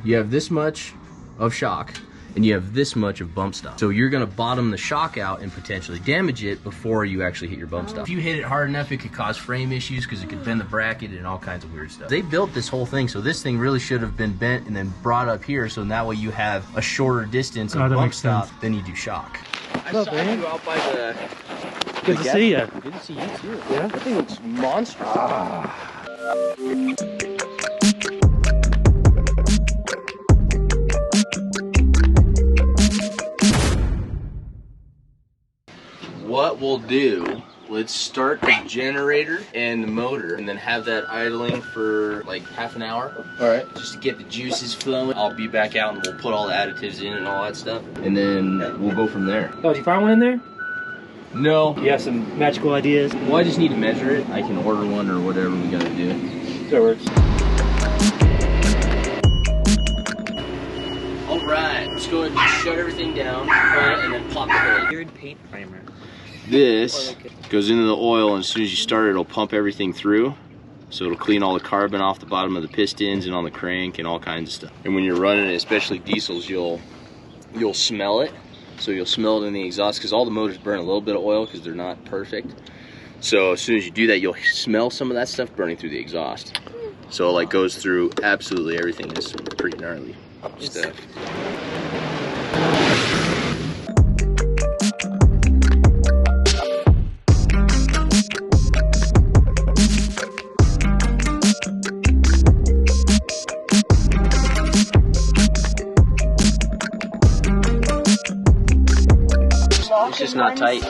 you have this much of shock, and you have this much of bump stop. So you're gonna bottom the shock out and potentially damage it before you actually hit your bump stop. If you hit it hard enough, it could cause frame issues because it could bend the bracket and all kinds of weird stuff. They built this whole thing, so this thing really should have been bent and then brought up here, so that way you have a shorter distance of bump stop than you do shock. I saw you out by the... Good to see you. Good to see you too. Yeah? That thing looks monstrous. What we'll do, let's start the generator and the motor and then have that idling for like half an hour. All right. Just to get the juices flowing. I'll be back out and we'll put all the additives in and all that stuff. And then we'll go from there. Oh, did you find one in there? No. You have some magical ideas? Well, I just need to measure it. I can order one or whatever we gotta do. That works. All right, let's go ahead and shut everything down and then pop the hood. Weird paint primer. This goes into the oil, and as soon as you start it, it'll pump everything through. So it'll clean all the carbon off the bottom of the pistons and on the crank and all kinds of stuff. And when you're running it, especially diesels, you'll smell it. So you'll smell it in the exhaust because all the motors burn a little bit of oil because they're not perfect. So as soon as you do that, you'll smell some of that stuff burning through the exhaust. So it like goes through absolutely everything. It's pretty gnarly stuff. It's just not tight.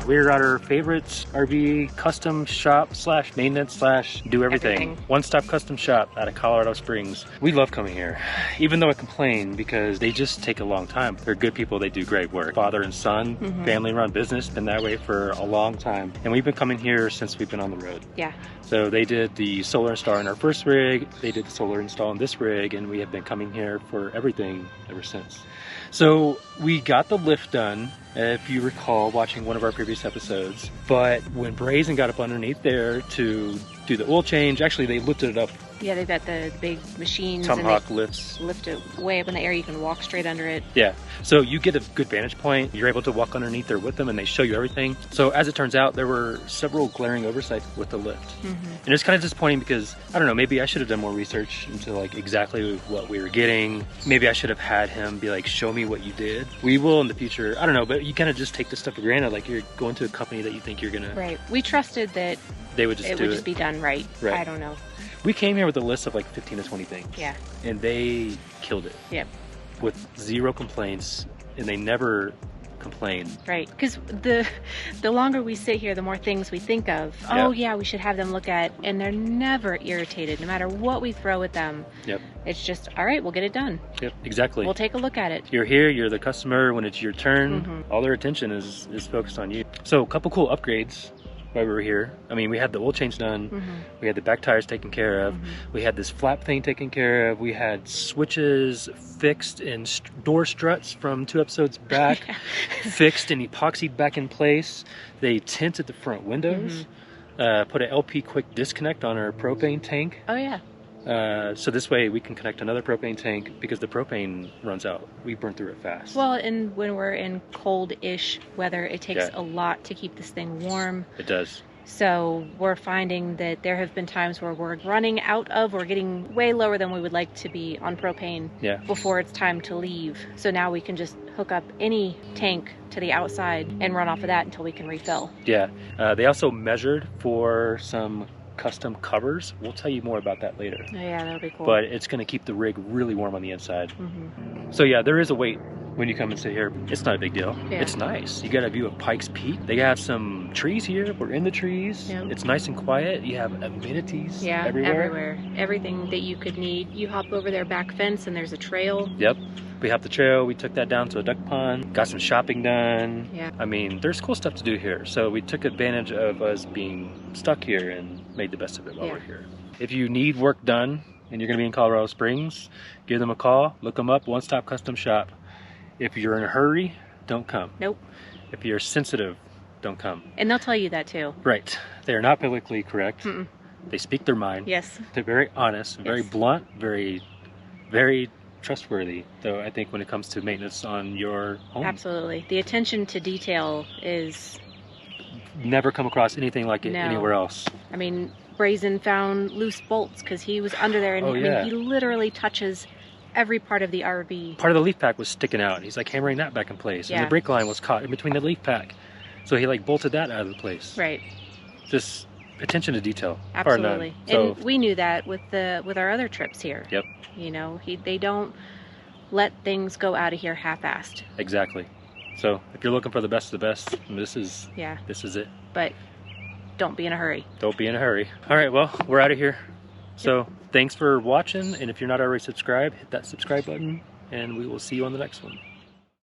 We're at our favorite RV custom shop slash maintenance slash do everything. One-stop custom shop out of Colorado Springs. We love coming here, even though I complain because they just take a long time. They're good people, they do great work. Father and son, family-run business, been that way for a long time. And we've been coming here since we've been on the road. Yeah. So they did the solar install in our first rig, they did the solar install in this rig, and we have been coming here for everything ever since. So we got the lift done, if you recall watching one of our previous episodes, but when Brazen got up underneath there to do the oil change, actually they lifted it up. Yeah, they've got the big machines. Tomahawk lifts. Lift it way up in the air. You can walk straight under it. Yeah, so you get a good vantage point. You're able to walk underneath there with them and they show you everything. So as it turns out, there were several glaring oversights with the lift. And it's kind of disappointing because, I don't know, maybe I should have done more research into like exactly what we were getting. Maybe I should have had him be like, show me what you did. We will in the future. I don't know, but you kind of just take this stuff for granted. Like you're going to a company that you think you're going to... Right. We trusted that they would just it would just be done right. I don't know. We came here with a list of like 15 to 20 things. Yeah. And they killed it. Yep. With zero complaints, and they never complain. Right. Because the longer we sit here, the more things we think of. Oh yeah, we should have them look at, and they're never irritated, no matter what we throw at them. Yep. It's just, all right, we'll get it done. Yep, exactly. We'll take a look at it. You're here, you're the customer. When it's your turn, all their attention is focused on you. So a couple cool upgrades while we were here. I mean, we had the oil change done, we had the back tires taken care of, we had this flap thing taken care of, we had switches fixed and door struts from 2 episodes back fixed and epoxied back in place. They tinted the front windows, put an LP quick disconnect on our propane tank. Oh yeah. So this way we can connect another propane tank because the propane runs out. We burn through it fast. Well, and when we're in cold-ish weather, it takes a lot to keep this thing warm. It does. So we're finding that there have been times where we're running out of or getting way lower than we would like to be on propane before it's time to leave. So now we can just hook up any tank to the outside and run off of that until we can refill. Yeah. They also measured for some custom covers. We'll tell you more about that later. Oh, yeah, that'll be cool. But it's going to keep the rig really warm on the inside. So yeah, there is a wait when you come and sit here. It's not a big deal. It's nice. You got a view of Pikes Peak. They have some trees here. We're in the trees. It's nice and quiet. You have amenities everywhere. Everything that you could need. You hop over their back fence and there's a trail. Yep. We have the trail. We took that down to a duck pond. Got some shopping done. Yeah. I mean, there's cool stuff to do here. So we took advantage of us being stuck here and made the best of it while we're here. If you need work done and you're going to be in Colorado Springs, give them a call. Look them up. One Stop Custom Shop. If you're in a hurry, don't come. Nope. If you're sensitive, don't come. And they'll tell you that too. Right. They are not politically correct. They speak their mind. Yes. They're very honest, very blunt, very, very trustworthy, though, I think, when it comes to maintenance on your home. Absolutely. The attention to detail is... Never come across anything like it anywhere else. I mean, Brazen found loose bolts because he was under there, and I mean, he literally touches every part of the RV. Part of the leaf pack was sticking out, and he's like hammering that back in place. And the brake line was caught in between the leaf pack. So he like bolted that out of the place. Right. Just attention to detail. Absolutely. And we knew that with our other trips here. Yep. You know, they don't let things go out of here half-assed. Exactly. So if you're looking for the best of the best, this is it. But don't be in a hurry. Don't be in a hurry. All right, well, we're out of here. So thanks for watching, and if you're not already subscribed, hit that subscribe button, and we will see you on the next one.